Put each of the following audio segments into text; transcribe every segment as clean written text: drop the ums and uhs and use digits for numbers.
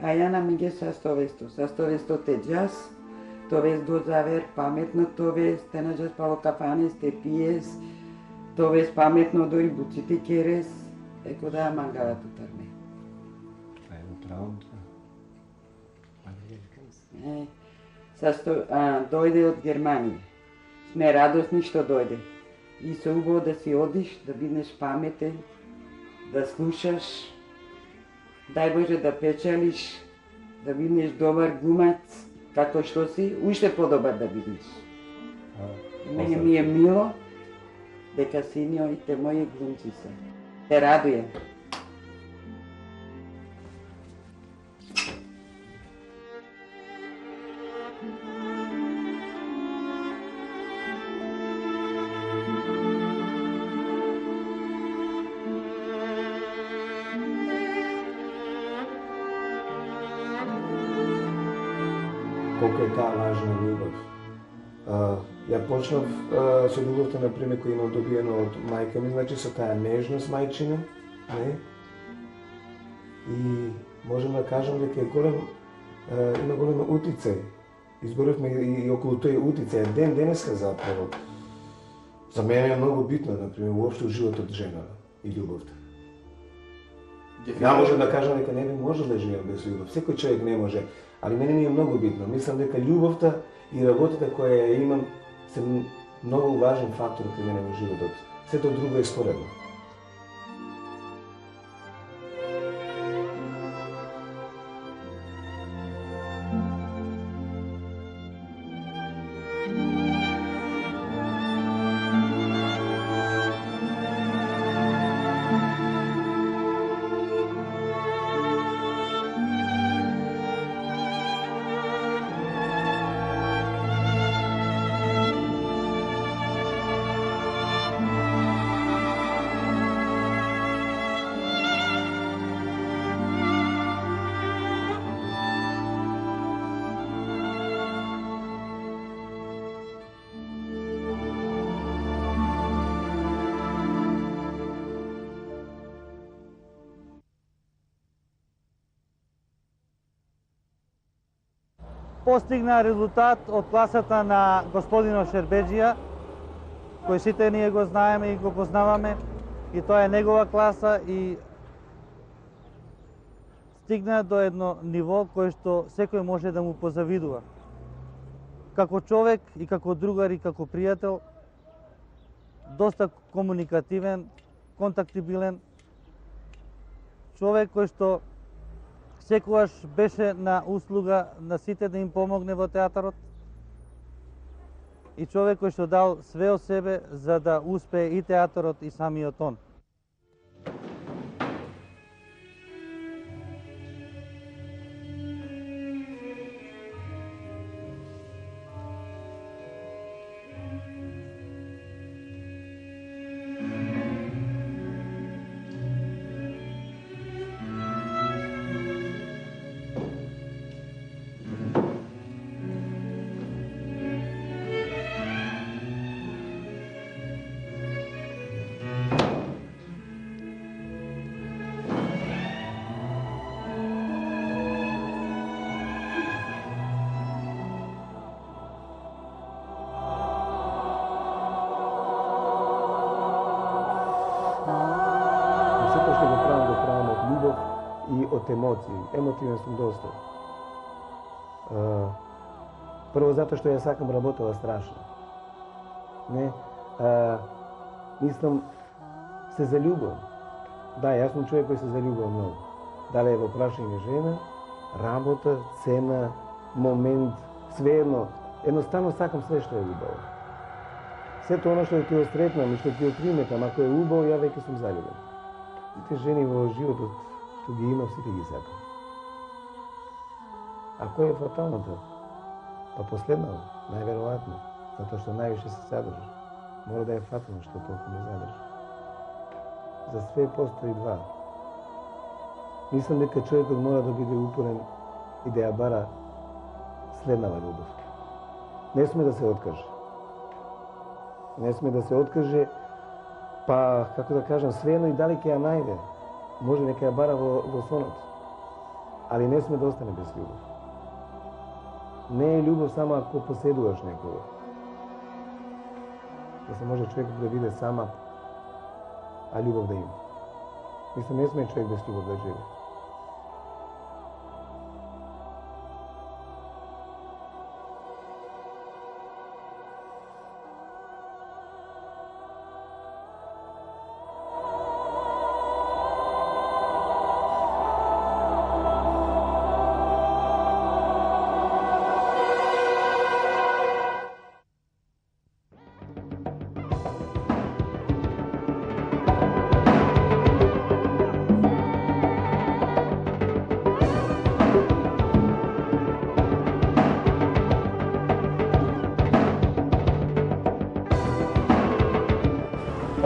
А ја намиѓе састовесто те џас, товес дозавер паметно, товес те наџас пало кафанес, те пиес, товес паметно дори буците керес, еко да мангава тутарме. Дојде од Германија. Сме радосни што дојде. И се убаво да си одиш, да бидеш паметен, да слушаш, дај Боже да печелиш, да бидеш добар глумац, како што си, уште подобар да бидеш. Мене ми е мило дека синиорите мои глумци се. Се радуjem. Колко е таа важна љубов. Ја почнав со љубовта, например, која имам добиено од мајка ми, значи со таа нежност мајчина, не? И можем да кажем дека има голем утицај. Изборевме и околу тој утицај. Денеска заправо. За мене е многу битно, например, уопште у животот жена и љубовта. Ја можам да кажам дека не би можел да живеам без љубов. Секој човек не може. Ali meni mi je mnogo bitno. Mislim дека љубовта и работата која ја имам се многу важен фактор при мене во животот. Сето друго е споредно. Постигна резултат од класата на господино Шербеджија, кој сите ние го знаеме и го познаваме, и тоа е негова класа и стигна до едно ниво кое што секој може да му позавидува. Како човек и како другар и како пријател, доста комуникативен, контактибилен, човек кој што секогаш беше на услуга на сите да им помогне во театарот и човек кој што дал све од себе за да успее и театарот и самиот он. Од емоции. Емотивен сум доста. Прво затоа што ја сакам работава страшно. Не, мислам, се заљубам. Да, јас сум човек кој се заљубам многу. Дали е во прашање жена, работа, цена, момент, све едно. Едноставно сакам све што е убаво. Сето оно што ќе остретнам и што ќе отриметам, ако е убаво, ја веќе сум заљубен. Сите жени во животот што ги има, сите ги сакам. А кој е фаталното? Па последно, најверојатно, затоа што највише се задржи. Мора да е фатално што толку ме задржи. За све постои два. Мислам дека човекот мора да биде упорен и да ја бара следнава љубов. Не сме да се откаже. Не сме да се откаже, па, како да кажам, свеено и дали ќе ја најде. Може нека ја бара во сонот. ali ne sme da ostane bez ljubav. Ne je ljubav samo ako posjeduješ nekoga. Da se može čovjek da vide sama, a ljubav da ima. Mislim, ne smije čovjek bez ljubav da živi.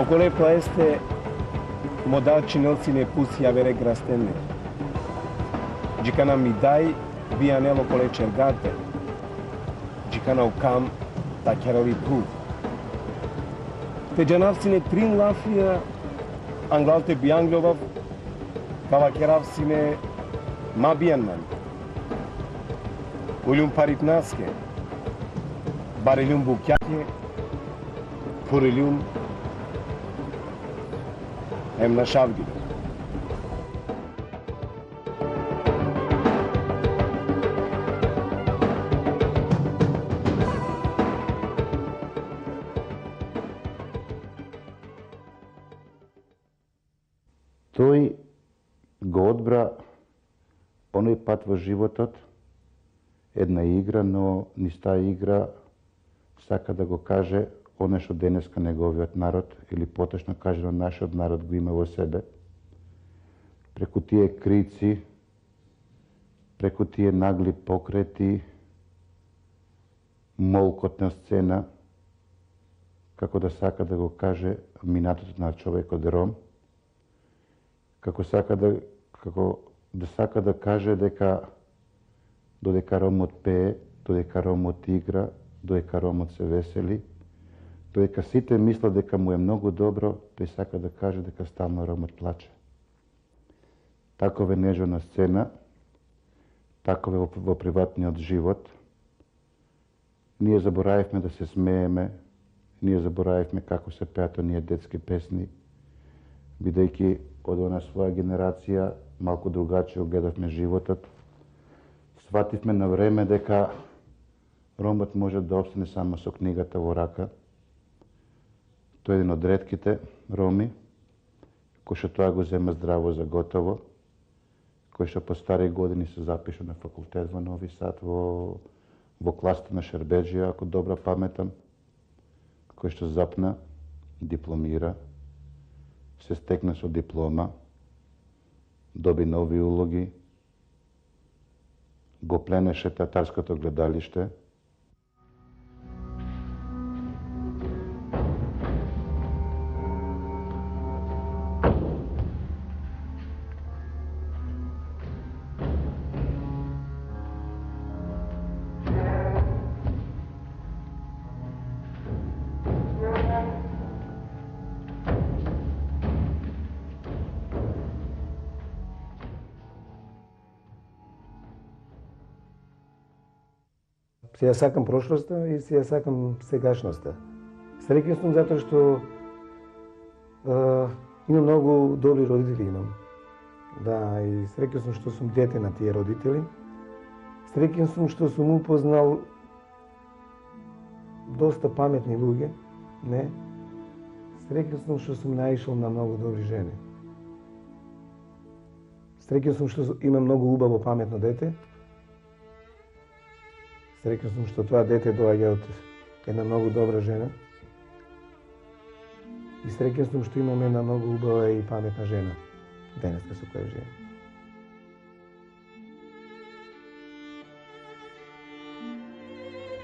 Ocolepo este modal cinelține pus iavere grastene. Gicana midai bianelo cole cergate. Gicana ucam ta chiaroli tu. Te janavsine trin lafia anglalte bianglova kava keravsine ma bianman. Ulium paritnaske. Barilium buchiache. Purilium hem na šavgi. Тој го одбра оној пат во животот, една игра, но низ таа игра сака да го каже оно што денеска неговиот народ, или поточно кажано нашиот народ го има во себе. Преку тие крици, преку тие нагли покрети, молкот на сцена, како да сака да го каже минатото на човекот Ром, како да сака да каже дека додека Ромот пее, додека Ромот игра, додека Ромот се весели, додека сите мислат дека му е многу добро, тој сака да каже дека стално Ромот плаче. Такова е нежо на сцена, такова е во приватниот живот. Ние заборавивме да се смееме, ние заборавивме како се пеат оние детски песни, бидејќи од она своја генерација малку другаче гледавме животот. Свативме на време дека Ромот може да обстане само со книгата во рака. Тој е еден од ретките роми, кој што тоа го зема здраво за готово, кој што по стари години се запиша на факултет во Нови Сад, во класата на Шербеджија, ако добро паметам, кој што запна, дипломира, се стекна со диплома, доби нови улоги, го пленеше татарското гледалиште. Се ја сакам прошлоста и се ја сакам сегашноста. Среќен сум затоа што имам многу добри родители имам. Да, и среќен сум што сум дете на тие родители. Среќен сум што сум упознал доста паметни луѓе, не? Среќен сум што сум наишол на многу добри жени. Среќен сум што имам многу убаво паметно дете. Среќен сум што тоа дете доаѓа од една многу добра жена. И среќен сум што имам една многу убава и паметна жена денеска со која живеам.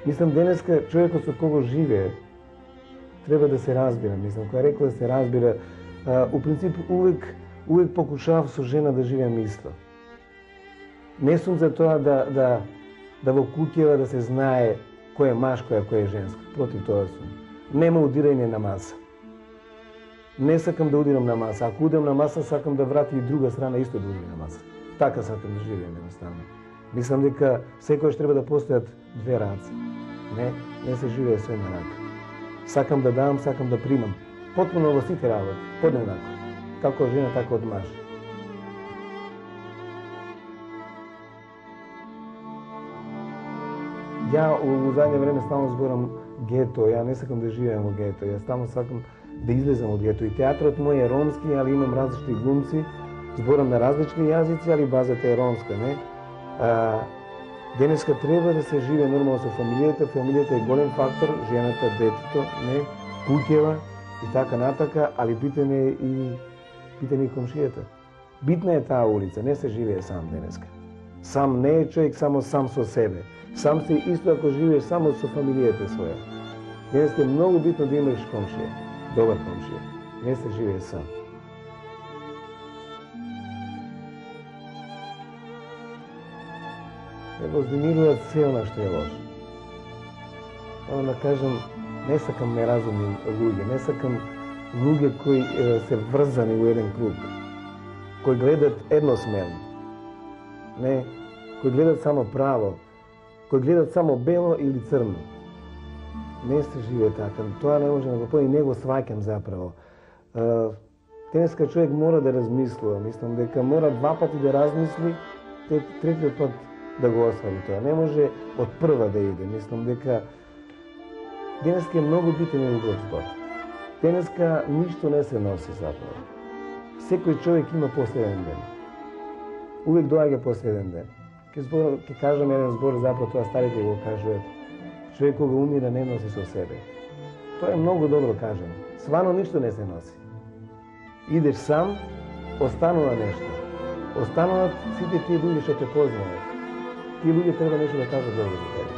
Мислам, денеска човекот со кого живее треба да се разбира. Мислам, која рекла да се разбира, у принцип увек покушав со жена да живеам исто. Не сум за тоа да во куќева да се знае кој е машко, а кој е женско. Против тоа сум. Нема удирање на маса. Не сакам да удирам на маса. Ако удирам на маса, сакам да врати и друга страна исто да удира на маса. така сакам да живеем едноставно. Мислам дека секојаш треба да постојат две раце. Не се живее со една рака. Сакам да дам, сакам да примам. Потпуно во сите работи, подеднако. Како од жена, така од маж. Ја у задње време стално зборам гето, ја не сакам да живеем во гето, ја стално сакам да излезам од гето. И театрот мој е ромски, али имам различни глумци, зборам на различни јазици, али базата е ромска, не? Денеска треба да се живее нормално со фамилијата, фамилијата е голем фактор, жената, детето, не, куќева и така натака, али битен е и комшијата. Битна е таа улица, не се живее сам денеска. Сам не е човек само сам со себе. Сам си исто ако живееш само со фамилијата своја. Денеска е многу битно да имаш комшија, добар комшија. Не се живее сам. Не вознемируваат се она што е лошо. Да кажам, не сакам неразумни луѓе, не сакам луѓе кои се врзани во еден круг, кои гледат едносмерно, не, кои гледат само право, кои гледат само бело или црно. Не се живее така, тоа не може да го поди, не го сваќам заправо. Денеска човек мора да размислува, мислам дека мора два пати да размисли, третиот пат да го остави тоа. Не може од прва да иде. Мислам дека денеска е многу битен и убав збор. Денеска ништо не се носи заправо. Секој човек има последен ден. Увек доаѓа последен ден. Ке кажам еден збор, заправо тоа старите го кажуваат. Човек кога умира не носи со себе. Тоа е многу добро кажано. Свано ништо не се носи. Идеш сам, останува нешто. Остануваат сите тие луѓе што те познават. Тие луѓе треба нешто да кажат добро за тебе.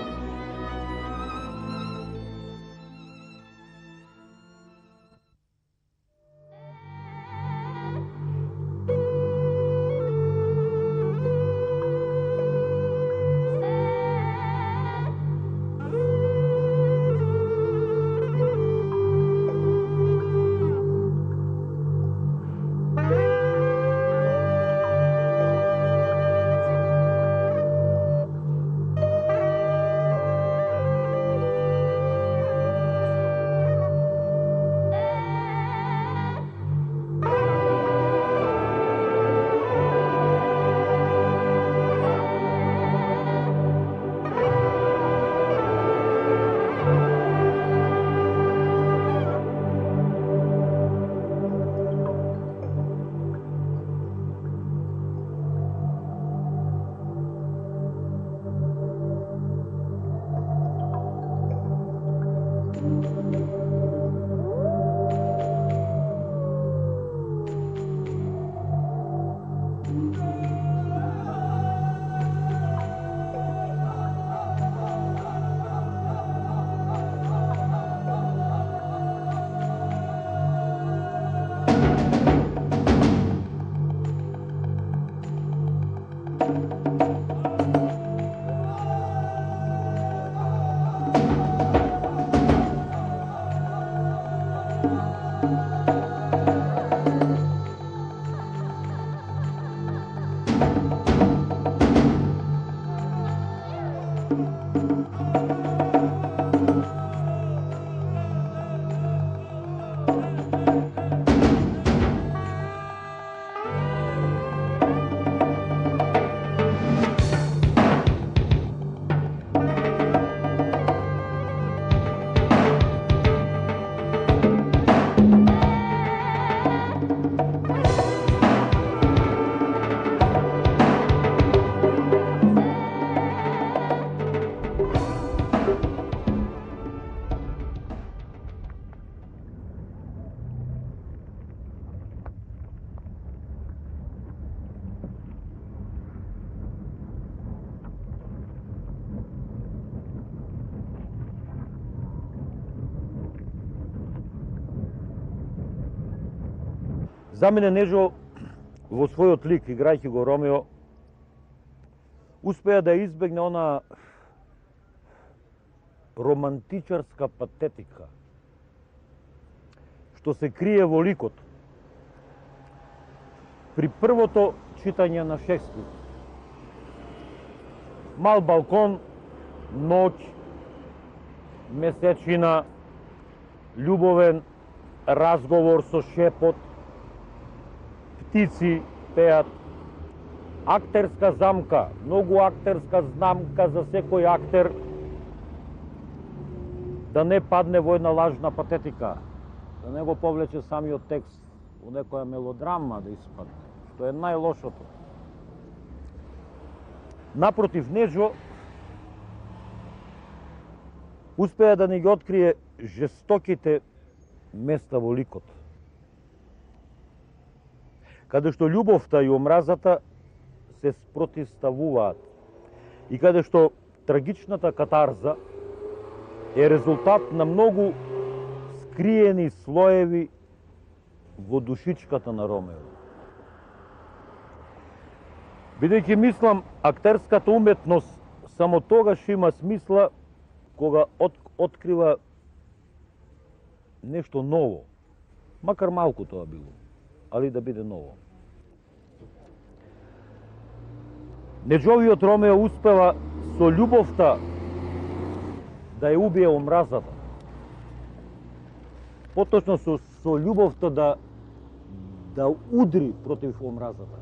За мене Нежо во својот лик, играјќи го Ромео, успеа да избегне она романтичарска патетика што се крие во ликот. при првото читање на Шекспир. Мал балкон, ноќ, месечина, љубовен разговор со шепот, птици пеат, актерска замка, многу актерска знамка за секој актер да не падне во една лажна патетика, да не го повлече самиот текст у некоја мелодрама да испадне, што е најлошото. Напротив, Неджо успеа да ни ги открие жестоките места во ликот, каде што љубовта и омразата се спротивставуваат и каде што трагичната катарза е резултат на многу скриени слоеви во душичката на Ромео. Бидејќи мислам, актерската уметност само тогаш има смисла кога открива нешто ново, макар малку тоа било, али да биде ново. Неджовиот Ромео успева со љубовта да ја убие омразата. Поточно со љубовта да удри против омразата.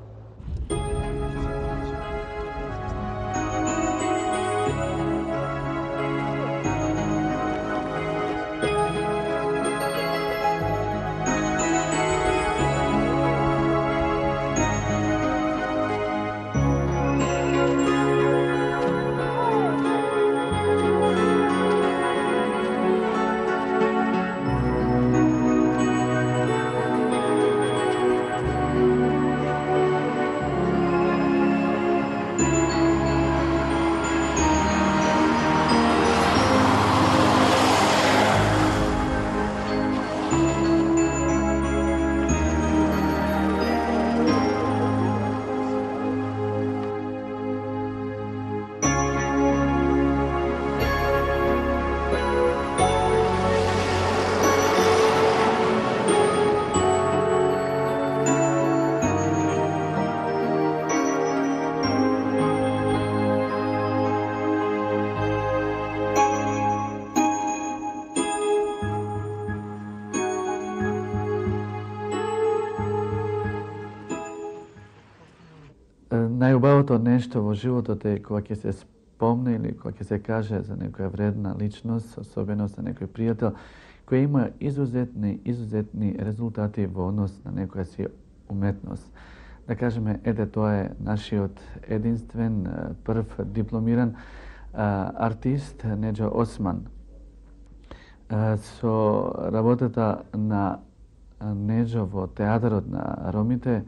Најубавото нешто во животот е кога ќе се спомне или кога ќе се каже за некоја вредна личност, особено за некој пријател, кој има изузетни резултати во однос на некоја си уметност. Да кажеме, тоа е нашиот единствен, прв дипломиран артист Неджо Осман. Со работата на Неджо во театарот на ромите,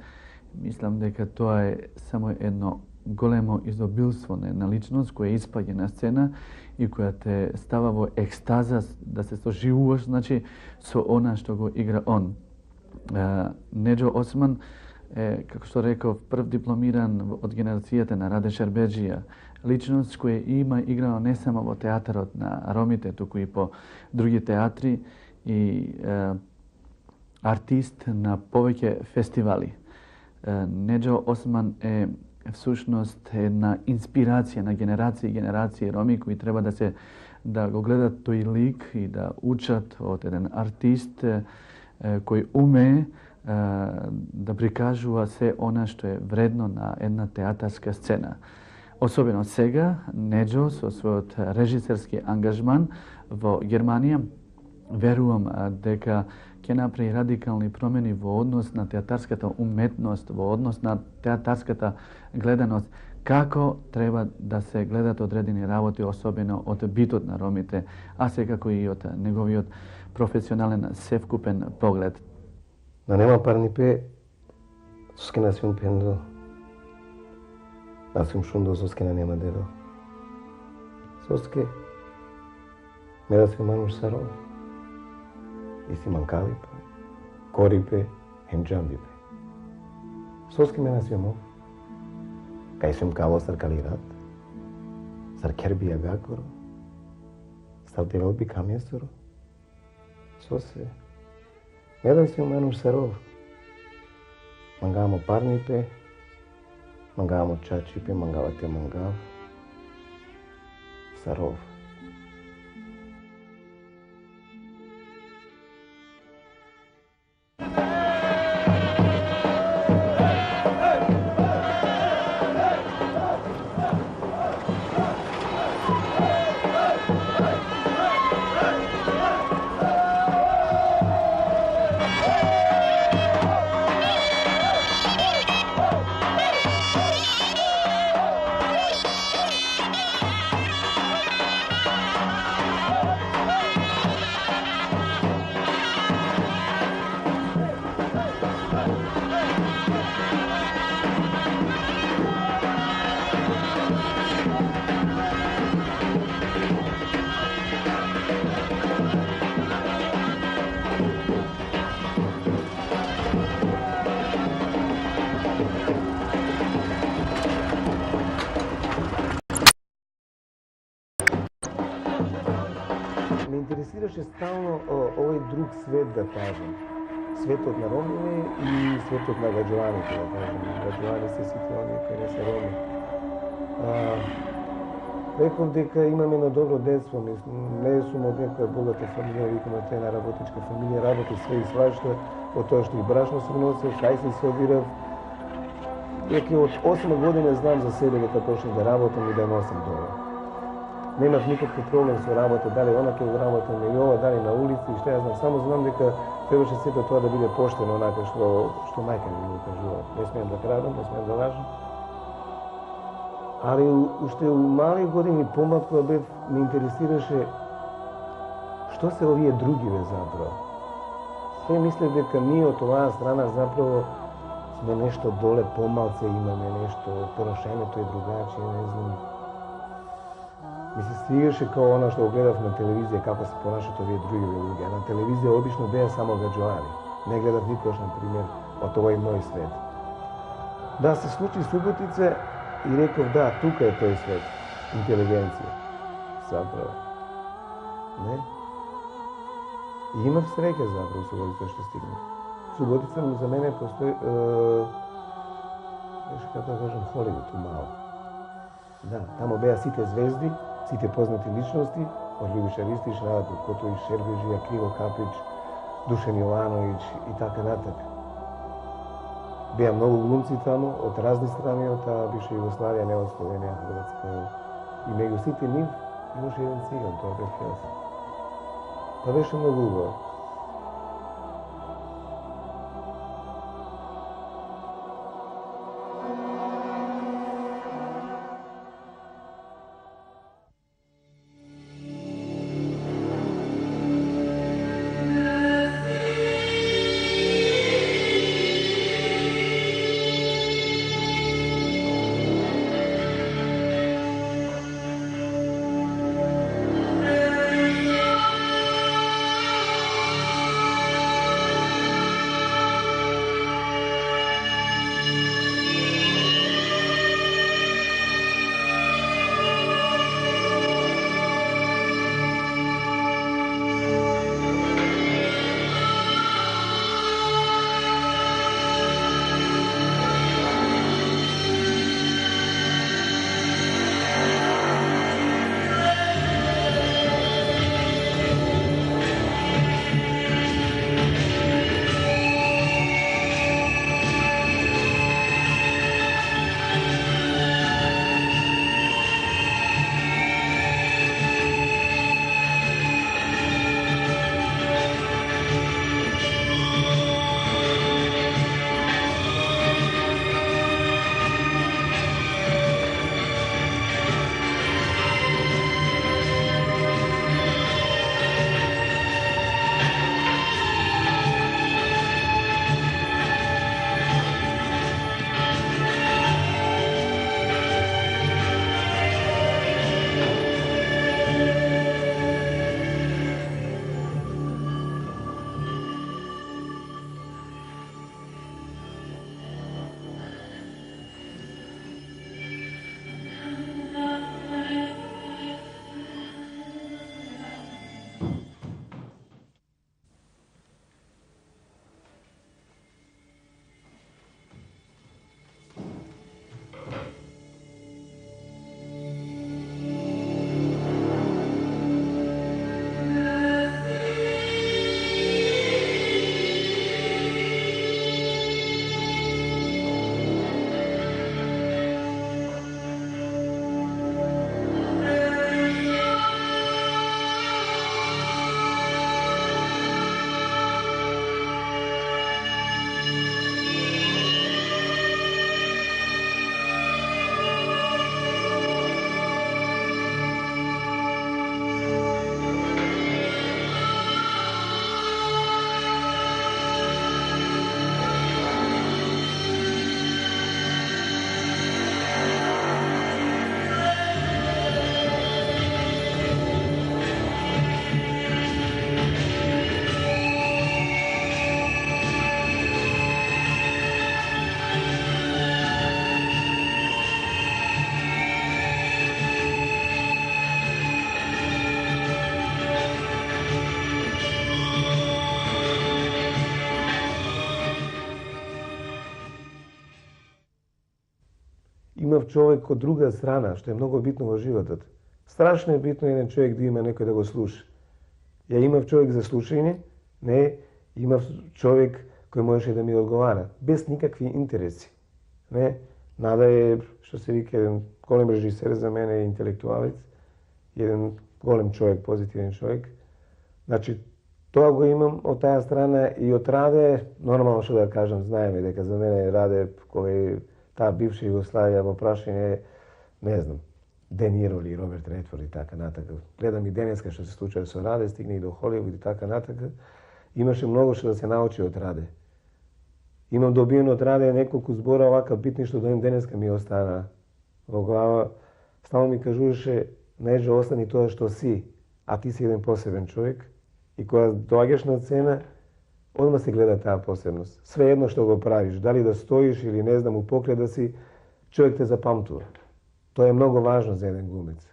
мислам дека тоа е само едно големо изобилство на една личност која испаѓа на сцена и која те става во екстаза да се соживуваш, значи, со она што го игра он. Неджо Осман е, како што реков, прв дипломиран од генерацијата на Раде Шербеджија, личност која има играно не само во театарот на ромите, туку и по други театри и артист на повеќе фестивали. Неджо Осман е всушност една инспирација на генерации и генерации роми кои треба да го гледат тој лик и да учат од еден артист кој умее да прикажува се она што е вредно на една театарска сцена. Особено сега, Неджо со својот режисерски ангажман во Германија, верувам дека ќе направи радикални промени во однос на театарската уметност, во однос на театарската гледаност, како треба да се гледат одредени работи, особено од битот на ромите, а секако и од неговиот професионален севкупен поглед. Na nema parnipe, soske na svim pendo, na svim šundo soske na nema dedo. Soske, mera se manuš sarov, isi mankalipa, koripe, hemdžambipe. Soske mena svim ov, kaj svim kalo sar kalirat, sar kerbi agakoro, sar develbi kamjesoro, sose, mera svim manuš sarov, Mangavamo parnipe, mangavamo čačipe, mangavate mangav, sarov. Me interesirаше стално овој друг свет, да кажем. Светот на ромите и светот на гаджуваните, да кажем. Гаджувани се сите оние кои не се роми. Реков дека имаме на добро детство, не сум од некоја богата фамилија, викам од една работничка фамилија, работи све и свашта, од тоа што и брашно сум носил, кај се обирав. Веќе од 8 години знам за себе дека почнах да работам и да носам дома. Немав никаков проблем со работа, дали она ќе го работам или ова, дали на улица и што ја знам. Само знам дека требаше сето тоа да биде поштено, онака што мајка ми го кажува. Не смеам да крадам, не смеам да лажам. Али уште у мали години помлад кога бев, ме интересираше што се овие другиве заправо. Се мислев дека ние од оваа страна заправо сме нешто доле помалце, имаме нешто, поношението е другачие, не знам. Ми се стигаше као она што го гледав на телевизија, како се понашат овие други луѓе. На телевизија обично беа само гаджуари. Не гледав никош, например, од овој мој свет. Да, се случи Суботица и реков, да, тука е тој свет. Интелигенција. Заправо. Не? И имав среќа заправо Суботица што стигнав. Суботица за мене постои, беше како да кажам, Холивуд мало. Да, тамо беа сите звезди, сите познати личности, од Љубиша Ристиш, Радо Котович, Шербежија, Криво Капич, Душан Јовановиќ и така натак. Беа многу глумци таму, од разни страни, од бивша Југославија, не од Словенија, Хрватска. И меѓу сите нив имаше еден циган, тоа бев јас. Тоа беше многу убаво. имав човек од друга страна, што е многу битно во животот. Страшно е битно еден човек да има некој да го слуша. Ја имав човек за слушање, не, имав човек кој можеше да ми одговара, без никакви интереси. Не, Нада е, што се вика, еден голем режисер за мене, интелектуалец, еден голем човек, позитивен човек. Значи, тоа го имам од таа страна и од Раде, нормално што да кажам, знаеме дека за мене Раде, кој таа бивша Југославија во прашање, не знам, Де Ниро или Роберт Редфорд и така натака. Гледам и денеска што се случува со Раде, стигне и до Холивуд и така натака. Имаше многу што да се научи од Раде. Имам добиено од Раде неколку збора овака битни што до денеска ми остана во глава. Стално ми кажуваше, Неđо, остани тоа што си, а ти си еден посебен човек. И кога доаѓаш на сцена, одма се гледа таа посебност. Све едно што го правиш, дали да стоиш или не знам, у погледа си, човек те запамтува. Тоа е многу важно за еден глумец.